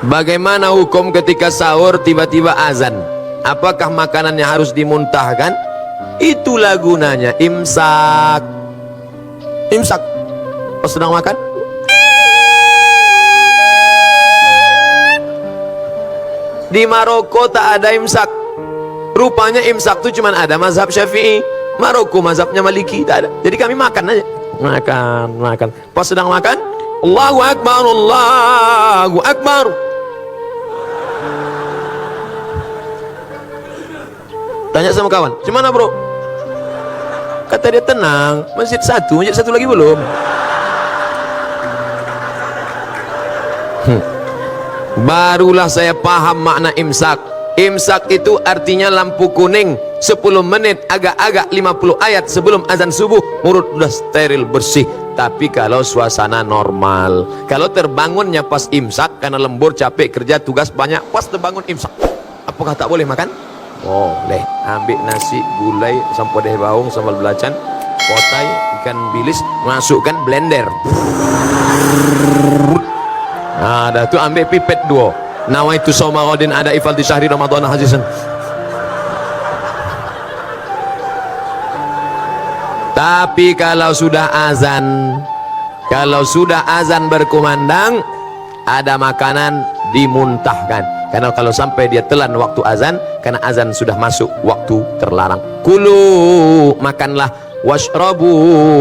Bagaimana hukum ketika sahur tiba-tiba azan? Apakah makanannya harus dimuntahkan? Itulah gunanya imsak. Imsak. Pas sedang makan, di Maroko tak ada imsak. Rupanya imsak itu cuma ada mazhab Syafi'i. Maroko mazhabnya Maliki tak ada. Jadi kami makan aja. Makan. Pas sedang makan, Allahu Akbar, Allahu Akbar. Tanya sama kawan, gimana bro? Kata dia, tenang, masjid satu lagi belum. Barulah saya paham makna imsak. Imsak itu artinya lampu kuning 10 menit agak-agak 50 ayat sebelum azan subuh, mulut sudah steril bersih. Tapi kalau suasana normal, kalau terbangunnya pas imsak karena lembur, capek kerja, tugas banyak, pas terbangun imsak, apakah tak boleh makan? Boleh. Ambil nasi, gulai, sampodeh baung, sambal belacan, potai, ikan bilis, masukkan blender. Nah, dah tu ambil pipet 2. Nawaitu saumarodin ada ifal di syahri Ramadan hajizan. Tapi kalau sudah azan berkumandang, ada makanan dimuntahkan. Karena kalau sampai dia telan waktu azan, karena azan sudah masuk waktu terlarang. Kulu, makanlah, washrabu,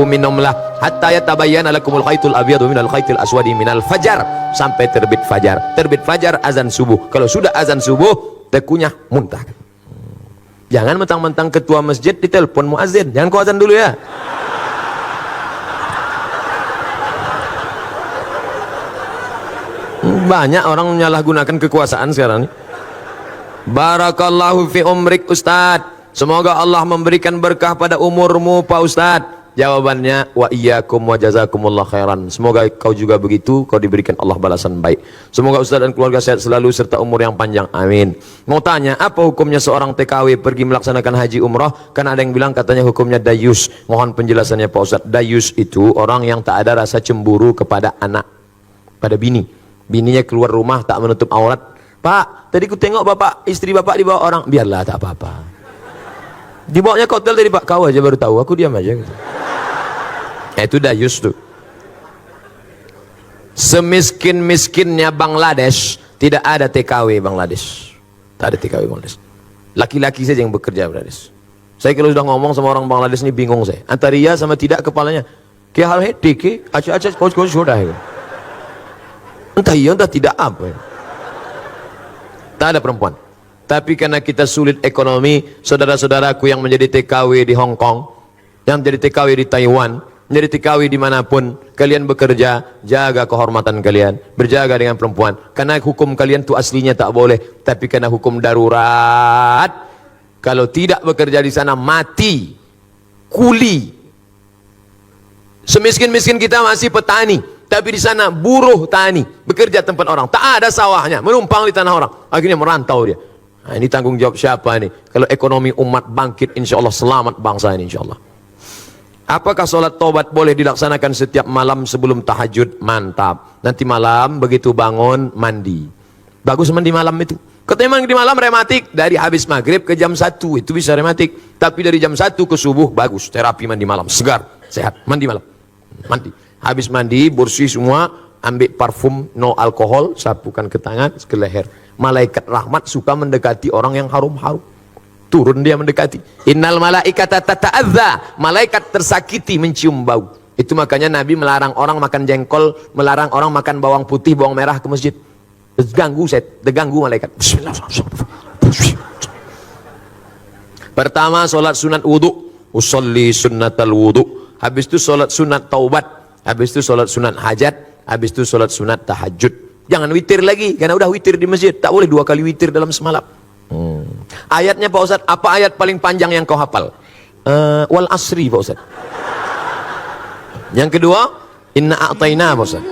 minumlah, hatta yatabayyana lakumul khaitul abyadu minal khaitil aswadi minal fajar, sampai terbit fajar. Terbit fajar azan subuh. Kalau sudah azan subuh, tekunyah muntahkan. Jangan mentang-mentang ketua masjid ditelepon muazin. Jangan kau azan dulu ya. Banyak orang menyalahgunakan kekuasaan sekarang ini. Barakallahu fi umrik Ustadz. Semoga Allah memberikan berkah pada umurmu Pak Ustadz. Jawabannya, wa iyyakum wa jazakumullah khairan. Semoga kau juga begitu, kau diberikan Allah balasan baik. Semoga Ustadz dan keluarga sehat selalu serta umur yang panjang, amin. Mau tanya, apa hukumnya seorang TKW pergi melaksanakan haji umrah? Karena ada yang bilang katanya hukumnya dayus. Mohon penjelasannya Pak Ustadz. Dayus itu orang yang tak ada rasa cemburu kepada anak, pada bini. Bininya keluar rumah tak menutup aurat. Pak, tadi ku tengok bapak, istri bapak dibawa orang. Biarlah, tak apa-apa. Dibawanya ke hotel tadi Pak, kau aja baru tahu, aku diam aja gitu. Itu dayus tuh. Semiskin-miskinnya Bangladesh, tidak ada TKW Bangladesh. Tak ada TKW Bangladesh. Laki-laki saja yang bekerja Bangladesh. Saya kalau sudah ngomong sama orang Bangladesh ini bingung saya. Antara iya sama tidak kepalanya. Kaya hal hai deke, aca-aca kau sudah ya. Entah iya entah tidak apa ya. Tak ada perempuan. Tapi karena kita sulit ekonomi, saudara-saudaraku yang menjadi TKW di Hong Kong, yang menjadi TKW di Taiwan, menjadi TKW dimanapun kalian bekerja, jaga kehormatan kalian, berjaga dengan perempuan. Karena hukum kalian itu aslinya tak boleh, tapi karena hukum darurat, kalau tidak bekerja di sana mati, kuli. Semiskin-miskin kita masih petani, tapi di sana buruh tani, bekerja tempat orang, tak ada sawahnya, menumpang di tanah orang, akhirnya merantau dia. Nah, ini tanggung jawab siapa ini? Kalau ekonomi umat bangkit, insya Allah selamat bangsa ini, insya Allah. Apakah sholat taubat boleh dilaksanakan setiap malam sebelum tahajud? Mantap. Nanti malam begitu bangun mandi. Bagus mandi malam itu. Katanya memang di malam rematik, dari habis maghrib ke jam 1 itu bisa rematik. Tapi dari jam 1 ke subuh bagus. Terapi mandi malam, segar, sehat. Mandi malam. Mandi. Habis mandi, bersih semua, ambil parfum no alkohol, sapukan ke tangan, ke leher. Malaikat rahmat suka mendekati orang yang harum-harum. Turun dia mendekati. Innal malaikata tata'adza, malaikat tersakiti mencium bau. Itu makanya Nabi melarang orang makan jengkol, melarang orang makan bawang putih, bawang merah ke masjid. Terganggu malaikat. Pertama sholat sunat wudu, usolli sunnatal wudu. Habis itu sholat sunat taubat. Habis itu sholat sunat hajat. Habis itu sholat sunat tahajud. Jangan witir lagi, karena udah witir di masjid. Tak boleh 2 kali witir dalam semalam. Ayatnya Pak Ustadz, apa ayat paling panjang yang kau hafal? Wal asri Pak Ustadz. Yang kedua, inna a'tayna Pak Ustadz.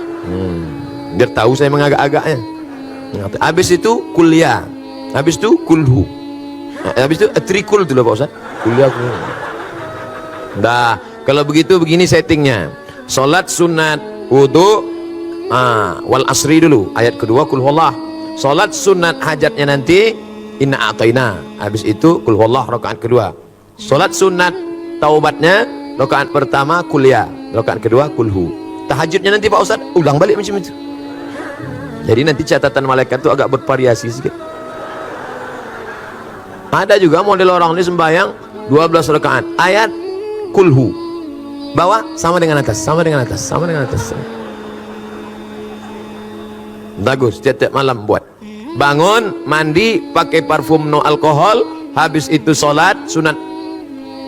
Biar tahu saya mengagak-agaknya. Habis itu kuliah. Habis itu kulhu. Habis itu trikul dulu Pak Ustadz. Kuliah. Dah, kalau begitu begini settingnya. Salat sunat wudu, wal asri dulu, ayat kedua kul huwallah. Salat sunat hajatnya nanti inna a'taina. Habis itu kul huwallah rakaat kedua. Salat sunat taubatnya rakaat pertama kuliah, rakaat kedua kulhu. Tahajudnya nanti Pak Ustaz ulang balik macam itu. Jadi nanti catatan malaikat itu agak bervariasi sedikit. Ada juga model orang ini sembahyang 12 rakaat ayat kulhu, bawah sama dengan atas, sama dengan atas, sama dengan atas. Bagus, tiap malam buat. Bangun, mandi, pakai parfum no alkohol, habis itu sholat sunat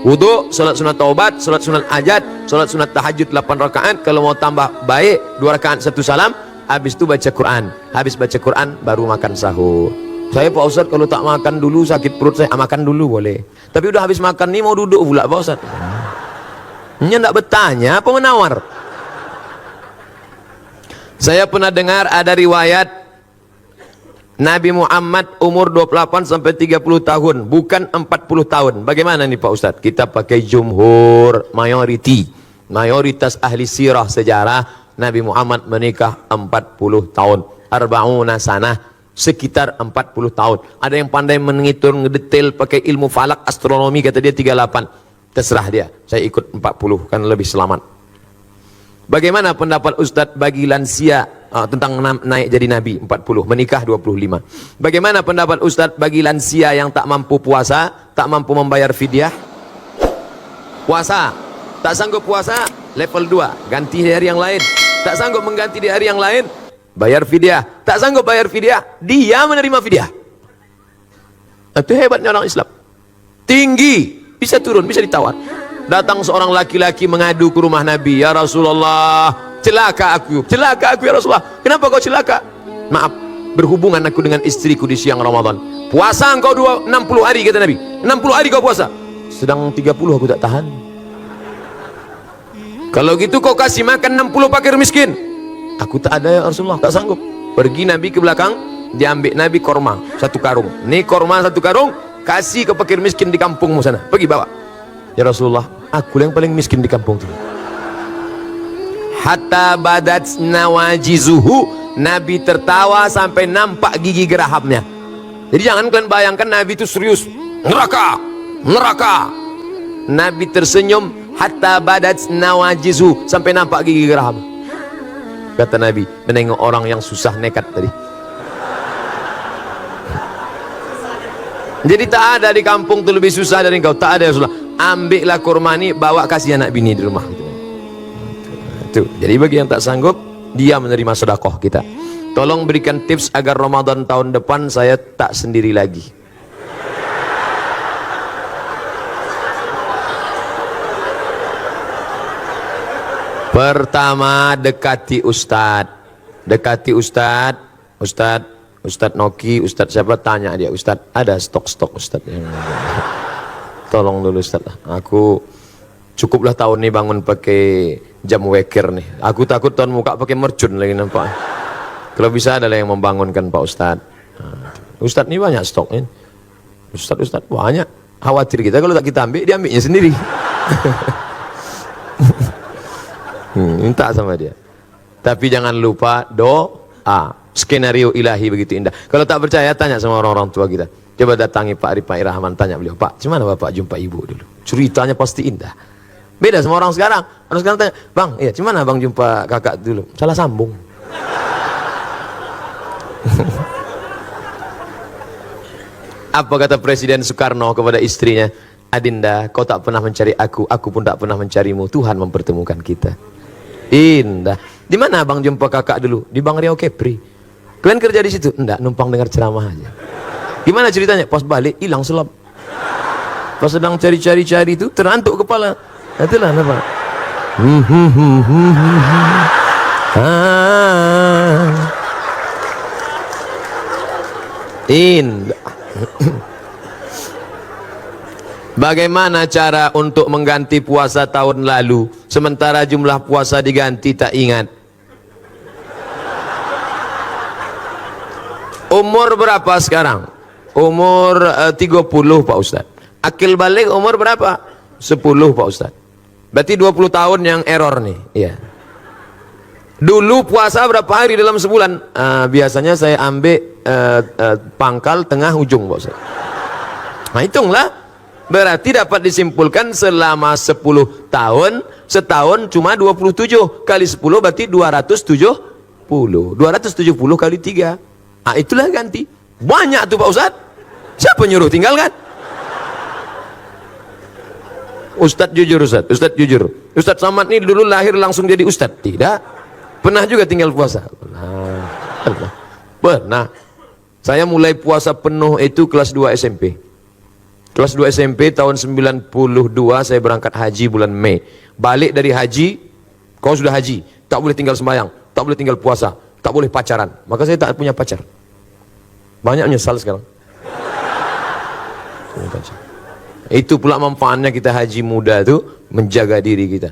wudu, sholat sunat taubat, sholat sunat hajat, sholat sunat tahajud 8 rakaat. Kalau mau tambah baik 2 rakaat 1 salam. Habis itu baca Quran. Habis baca Quran baru makan sahur. Saya Pak Ustaz kalau tak makan dulu sakit perut saya. Makan dulu boleh. Tapi udah habis makan nih mau duduk pula Pak Ustaz. Nya enggak bertanya apa menawar. Saya pernah dengar ada riwayat Nabi Muhammad umur 28 sampai 30 tahun, bukan 40 tahun. Bagaimana nih Pak Ustaz? Kita pakai jumhur, mayoritas ahli sirah sejarah, Nabi Muhammad menikah 40 tahun. Arba'una sanah, sekitar 40 tahun. Ada yang pandai menghitung ngedetail pakai ilmu falak astronomi, kata dia 38. Terserah dia. Saya ikut 40 kan lebih selamat. Bagaimana pendapat Ustadz bagi lansia tentang naik jadi nabi 40, menikah 25. Bagaimana pendapat Ustadz bagi lansia yang tak mampu puasa, tak mampu membayar fidyah? Puasa, tak sanggup puasa, level 2, ganti di hari yang lain. Tak sanggup mengganti di hari yang lain, bayar fidyah. Tak sanggup bayar fidyah, dia menerima fidyah. Itu hebatnya orang Islam. Tinggi, bisa turun, bisa ditawar. Datang seorang laki-laki mengadu ke rumah Nabi, ya Rasulullah, celaka aku ya Rasulullah. Kenapa kau celaka? Maaf, berhubungan aku dengan istriku di siang Ramadan. Puasa engkau 60 hari kata Nabi. 60 hari kau puasa. Sedang 30 aku tak tahan. Kalau gitu kau kasih makan 60 fakir miskin. Aku tak ada ya Rasulullah, tak sanggup. Pergi Nabi ke belakang, diambil Nabi korma 1 karung. Nih korma 1 karung, kasih ke fakir miskin di kampungmu sana. Pergi bawa. Ya Rasulullah, aku yang paling miskin di kampung itu. Hatta badat nawajizuhu, Nabi tertawa sampai nampak gigi gerahamnya. Jadi jangan kalian bayangkan Nabi itu serius. Neraka, neraka. Nabi tersenyum, hatta badat nawajizuhu, sampai nampak gigi geraham. Kata Nabi, menengok orang yang susah nekat tadi. Jadi tak ada di kampung itu lebih susah dari engkau. Tak ada ya Rasulullah. Ambillah kurma ini, bawa kasih anak bini di rumah. Itu. Jadi bagi yang tak sanggup, dia menerima sedekah kita. Tolong berikan tips agar Ramadan tahun depan saya tak sendiri lagi. Pertama, dekati Ustadz. Dekati Ustadz. Ustadz Noki, Ustadz siapa, tanya dia, Ustadz ada stok-stok Ustadz yang tolong dulu Ustadz, aku cukuplah tahun ini bangun pakai jam weker nih, aku takut tahun muka pakai mercun lagi nampak. Kalau bisa adalah yang membangunkan Pak Ustadz. Ustadz ini banyak stoknya, Ustadz banyak, khawatir kita kalau tak kita ambil, dia ambilnya sendiri. Minta sama dia, tapi jangan lupa doa. Skenario ilahi begitu indah. Kalau tak percaya, tanya sama orang-orang tua kita. Coba datangi Pak Rifai Rahman, tanya beliau, Pak, gimana Bapak jumpa ibu dulu? Ceritanya pasti indah. Beda sama orang sekarang. Orang sekarang tanya, Bang, iya, gimana Bang jumpa kakak dulu? Salah sambung. Apa kata Presiden Soekarno kepada istrinya? Adinda, kau tak pernah mencari aku pun tak pernah mencarimu. Tuhan mempertemukan kita. Indah. Di mana Bang jumpa kakak dulu? Di Bang Riau Kepri. Kalian kerja di situ? Enggak, numpang dengar ceramah aja. Gimana ceritanya? Pas balik hilang selap. Pas sedang cari-cari itu terantuk kepala. Itulah apa? Indah. Bagaimana cara untuk mengganti puasa tahun lalu sementara jumlah puasa diganti tak ingat? Umur berapa sekarang? Umur 30 Pak Ustadz. Akil balik umur berapa? 10 Pak Ustadz. Berarti 20 tahun yang error nih. Iya. Dulu puasa berapa hari dalam sebulan? Biasanya saya ambil pangkal tengah ujung Pak Ustaz. Nah hitunglah, berarti dapat disimpulkan selama 10 tahun, setahun cuma 27 kali 10 berarti 270. 270 kali 3. Ah itulah ganti. Banyak tuh Pak Ustaz. Siapa nyuruh tinggalkan? Ustaz jujur Ustaz, Ustaz jujur. Ustaz Samad ini dulu lahir langsung jadi Ustaz? Tidak. Pernah juga tinggal puasa? Pernah. Saya mulai puasa penuh itu kelas 2 SMP. Kelas 2 SMP tahun 92 saya berangkat haji bulan Mei. Balik dari haji, kau sudah haji, tak boleh tinggal sembahyang, tak boleh tinggal puasa, tak boleh pacaran. Maka saya tak punya pacar. Banyak menyesal sekarang. Itu pula manfaatnya kita haji muda itu, menjaga diri kita.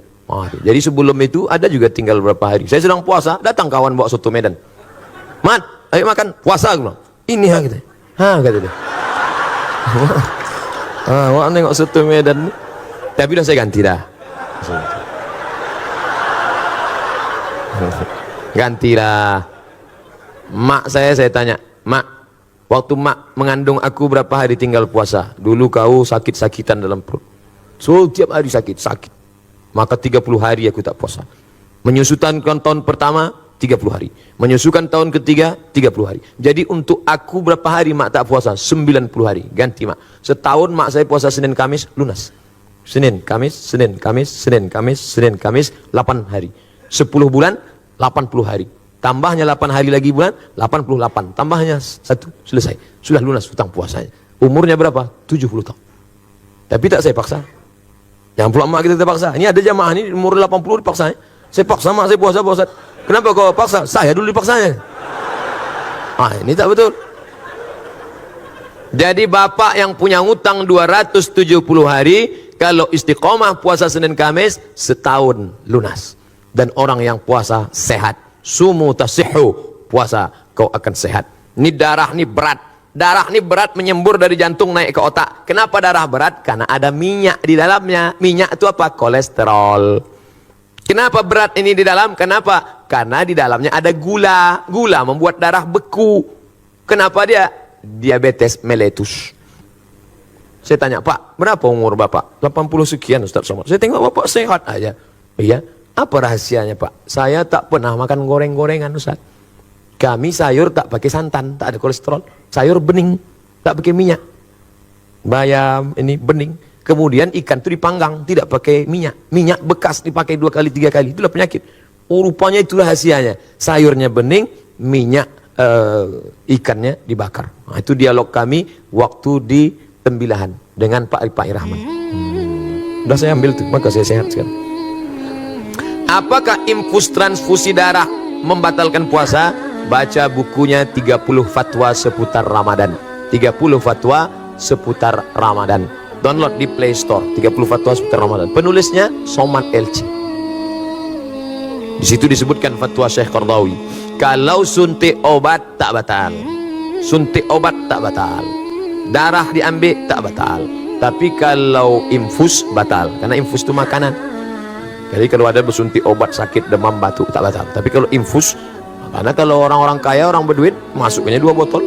Jadi sebelum itu ada juga tinggal berapa hari. Saya sedang puasa, datang kawan bawa soto Medan. Mat, ayo makan, puasa aku bilang. Ini ha kita. Ha kata dia. Wah nengok soto Medan ni. Tapi dah saya ganti dah. Ganti dah. Mak saya tanya, Mak, waktu mak mengandung aku berapa hari tinggal puasa? Dulu kau sakit-sakitan dalam perut. So tiap hari sakit. Maka 30 hari aku tak puasa. Menyusukan tahun pertama 30 hari. Menyusukan tahun ketiga 30 hari. Jadi untuk aku berapa hari mak tak puasa? 90 hari. Ganti mak. Setahun mak saya puasa Senin Kamis lunas. Senin Kamis, Senin Kamis, Senin Kamis, Senin Kamis 8 hari. 10 bulan 80 hari. Tambahnya 8 hari lagi bulan 88. Tambahnya 1 selesai. Sudah lunas hutang puasanya. Umurnya berapa? 70 tahun. Tapi tak saya paksa. Yang pula mak kita terpaksa. Ini ada jamaah ini umur 80 dipaksa. Saya paksa mak saya puasa Pak Ustaz. Kenapa kau paksa? Saya dulu dipaksanya. Ini tak betul. Jadi bapak yang punya hutang 270 hari, kalau istiqomah puasa Senin Kamis, setahun lunas. Dan orang yang puasa sehat. Sumu tasihhu, puasa kau akan sehat. Ini darah ini berat. Darah ini berat menyembur dari jantung naik ke otak. Kenapa darah berat? Karena ada minyak di dalamnya. Minyak itu apa? Kolesterol. Kenapa berat ini di dalam? Kenapa? Karena di dalamnya ada gula. Gula membuat darah beku. Kenapa dia? Diabetes mellitus. Saya tanya, Pak, berapa umur Bapak? 80 sekian Ustaz Somad. Saya tengok Bapak sehat aja. Iya. Apa rahasianya Pak? Saya tak pernah makan goreng-gorengan Ustaz. Kami sayur tak pakai santan, tak ada kolesterol. Sayur bening, tak pakai minyak. Bayam ini bening. Kemudian ikan itu dipanggang, tidak pakai minyak. Minyak bekas dipakai 2 kali 3 kali. Itulah penyakit. Rupanya itulah rahasianya. Sayurnya bening, minyak ikannya dibakar. Nah, itu dialog kami waktu di Tembilahan dengan Pak Irahman. Udah saya ambil tuh, maka saya sehat sekarang. Apakah infus transfusi darah membatalkan puasa? Baca bukunya 30 fatwa seputar Ramadan. 30 fatwa seputar Ramadan. Download di Play Store. 30 fatwa seputar Ramadan. Penulisnya Somad LC. Di situ disebutkan fatwa Syekh Qardawi. Kalau suntik obat tak batal. Suntik obat tak batal. Darah diambil tak batal. Tapi kalau infus batal. Karena infus itu makanan. Jadi kalau ada bersuntik obat sakit demam batuk tak batal. Tapi kalau infus, karena kalau orang-orang kaya, orang berduit, masuknya 2 botol,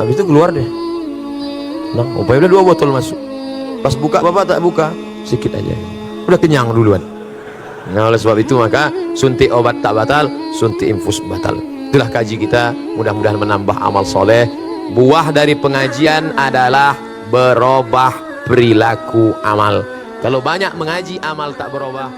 habis itu keluar deh. Nah, upaya udah 2 botol masuk. Pas buka bapak tak buka, sedikit aja. Udah kenyang duluan. Nah, oleh sebab itu maka suntik obat tak batal, suntik infus batal. Itulah kaji kita. Mudah-mudahan menambah amal soleh. Buah dari pengajian adalah berubah perilaku amal. Kalau banyak mengaji, amal tak berubah.